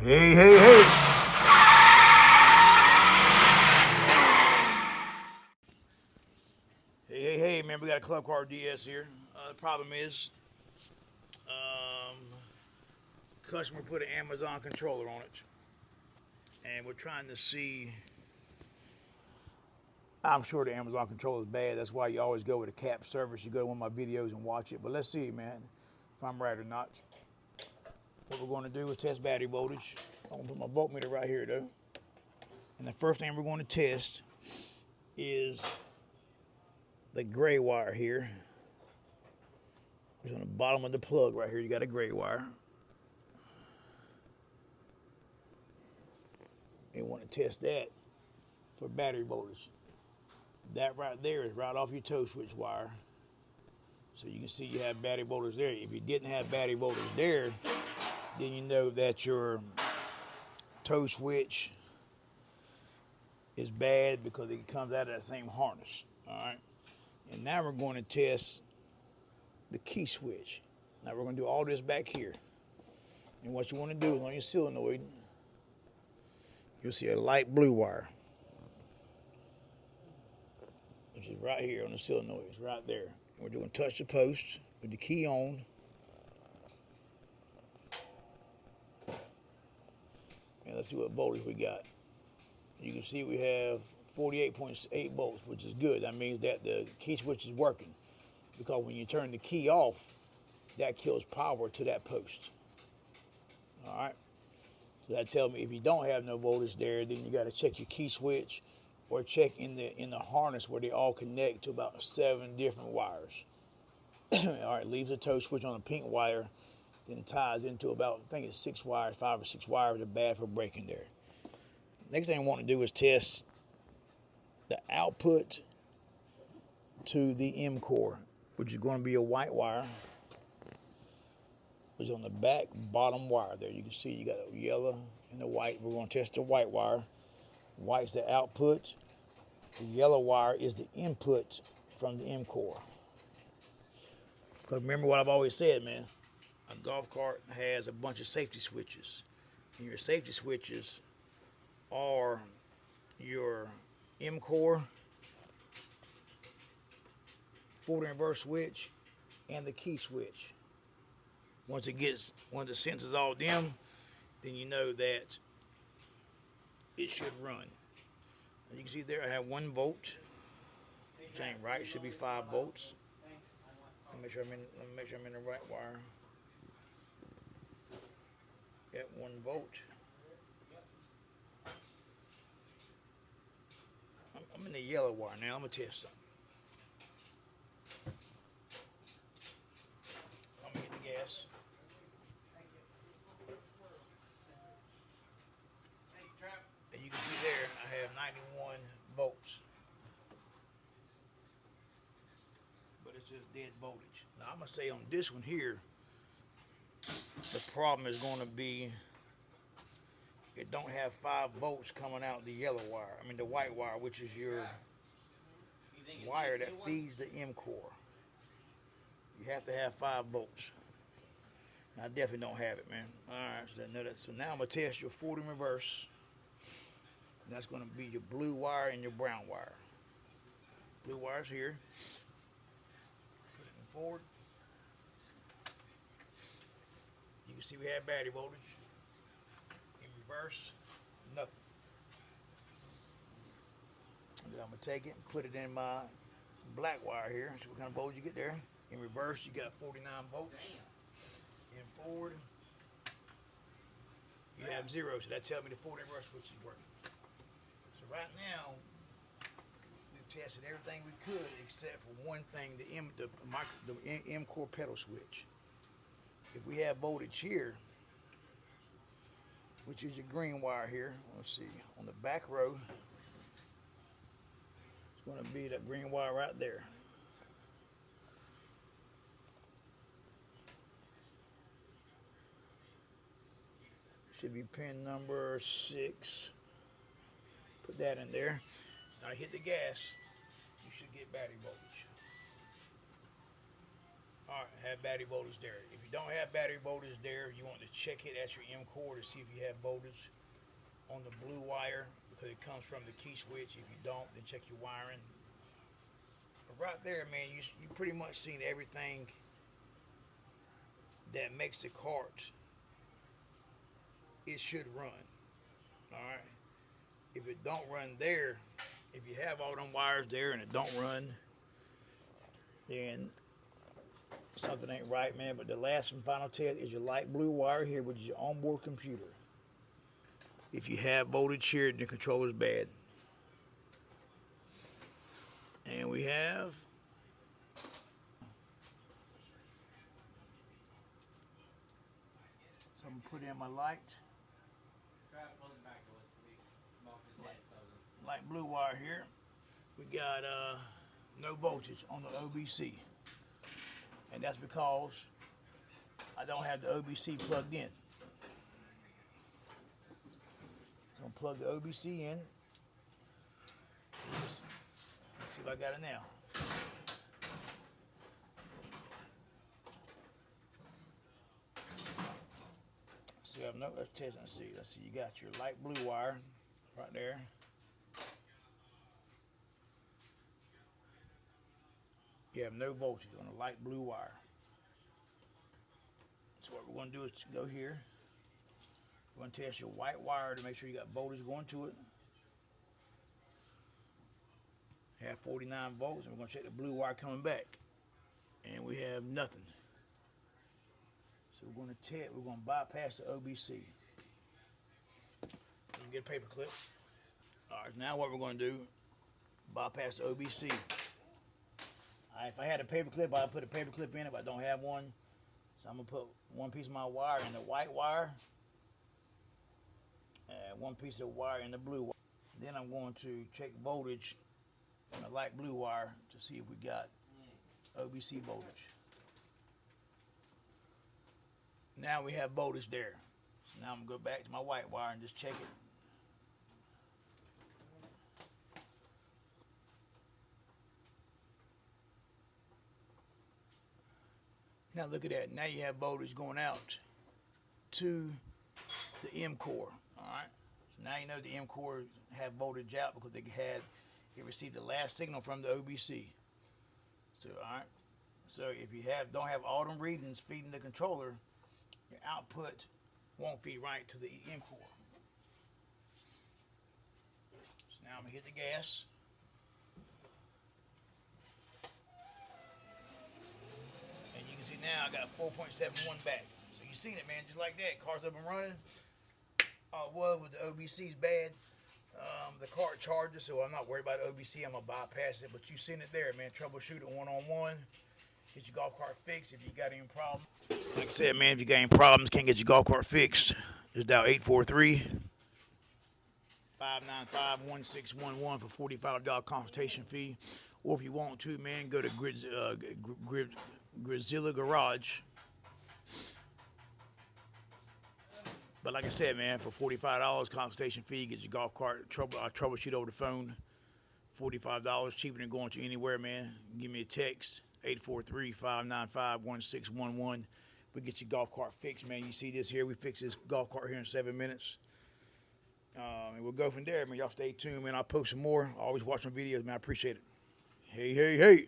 Hey, hey, hey. Hey, hey, hey, man, we got a Clubcar DS here. The problem is, customer put an Amazon controller on it. And we're trying to see. I'm sure the Amazon controller is bad. That's why you always go with a cap service. You go to one of my videos and watch it. But let's see, man, if I'm right or not. What we're going to do is test battery voltage. I'm going to put my voltmeter right here, though. And the first thing we're going to test is the gray wire here. It's on the bottom of the plug right here. You got a gray wire. You want to test that for battery voltage. That right there is right off your toe switch wire. So you can see you have battery voltage there. If you didn't have battery voltage there, then you know that your toe switch is bad because it comes out of that same harness. All right. And now we're going to test the key switch. Now we're going to do all this back here. And what you want to do is on your solenoid, you'll see a light blue wire, which is right here on the solenoid. It's right there. And we're going to touch the post with the key on. And let's see what voltage we got. You can see we have 48.8 volts, which is good. That means that the key switch is working. Because when you turn the key off, that kills power to that post. All right. So that tells me if you don't have no voltage there, then you got to check your key switch or check in the harness where they all connect to about 7 different wires. All right, leaves the toe switch on a pink wire, then ties into about, I think it's 6 wires, 5 or 6 wires that are bad for breaking there. Next thing I want to do is test the output to the M core, which is going to be a white wire, which is on the back bottom wire there. You can see you got a yellow and the white. We're going to test the white wire. White's the output. The yellow wire is the input from the M core. Because remember what I've always said, man, a golf cart has a bunch of safety switches. And your safety switches are your M core, forward and reverse switch, and the key switch. Once the sensors all dim, then you know that it should run. As you can see there, I have 1 volt, which ain't right. It should be 5 volts. Let me make sure I'm in the right wire. Got 1 volt. I'm in the yellow wire now. I'm gonna test something. I'm gonna hit the gas. And you can see there, I have 91 volts. But it's just dead voltage. Now I'm gonna say on this one here, the problem is gonna be it don't have 5 volts coming out the yellow wire. I mean the white wire, which is your wire that feeds the M core. You have to have 5 volts. And I definitely don't have it, man. Alright, so I know that. So now I'm gonna test your forward and reverse. And that's gonna be your blue wire and your brown wire. Blue wire's here. Put it in forward. You can see we have battery voltage. In reverse, nothing. And then I'm gonna take it and put it in my black wire here. See what kind of voltage you get there. In reverse, you got 49 volts. In forward, you have 0. So that tells me the forward and reverse switch is working. So right now, we've tested everything we could except for one thing: the M core pedal switch. If we have voltage here, which is your green wire here, let's see, on the back row, it's going to be that green wire right there. Should be pin number 6. Put that in there. Now hit the gas, you should get battery voltage. All right, have battery voltage there. If you don't have battery voltage there, you want to check it at your M core to see if you have voltage on the blue wire because it comes from the key switch. If you don't, then check your wiring. But right there, man, you pretty much seen everything that makes the cart. It should run. All right. If it don't run there, if you have all them wires there and it don't run, then something ain't right, man. But the last and final test is your light blue wire here, which is your onboard computer. If you have voltage here, the controller's bad. And we have so I'm gonna put in my light. Light blue wire here. We got no voltage on the OBC. And that's because I don't have the OBC plugged in. So I'm gonna plug the OBC in. Let's see if I got it now. See, let's test and see. Let's see, you got your light blue wire right there. You have no voltage on the light blue wire. So what we're going to do is go here. We're going to test your white wire to make sure you got voltage going to it. Have 49 volts, and we're going to check the blue wire coming back. And we have nothing. So we're going to bypass the OBC. We can get a paper clip. All right, now what we're going to do, bypass the OBC. If I had a paper clip, I'd put a paper clip in it, but I don't have one. So I'm going to put one piece of my wire in the white wire, and one piece of wire in the blue wire. Then I'm going to check voltage on the light blue wire to see if we got OBC voltage. Now we have voltage there. So now I'm going to go back to my white wire and just check it. Now look at that. Now you have voltage going out to the M core. All right. So now you know the M core have voltage out because it received the last signal from the OBC. So all right. So if you don't have all them readings feeding the controller, your output won't feed right to the M core. So now I'm gonna hit the gas. Now I got 4.71 back. So you seen it, man, just like that. Car's up and running. All it was with the OBC's bad. The car charges, so I'm not worried about the OBC. I'm gonna bypass it. But you seen it there, man. Troubleshoot it one-on-one. Get your golf cart fixed if you got any problems. Like I said, man, if you got any problems, can't get your golf cart fixed, just dial 843-595-1611 for $45 consultation fee. Or if you want to, man, go to Grizzilla Garage. But like I said, man, for $45 consultation fee, get your golf cart troubleshoot over the phone. $45, cheaper than going to anywhere, man. Give me a text, 843-595-1611. We get your golf cart fixed, man. You see this here? We fix this golf cart here in 7 minutes. And we'll go from there, man. Y'all stay tuned, man. I'll post some more. Always watch my videos, man. I appreciate it. Hey, hey, hey.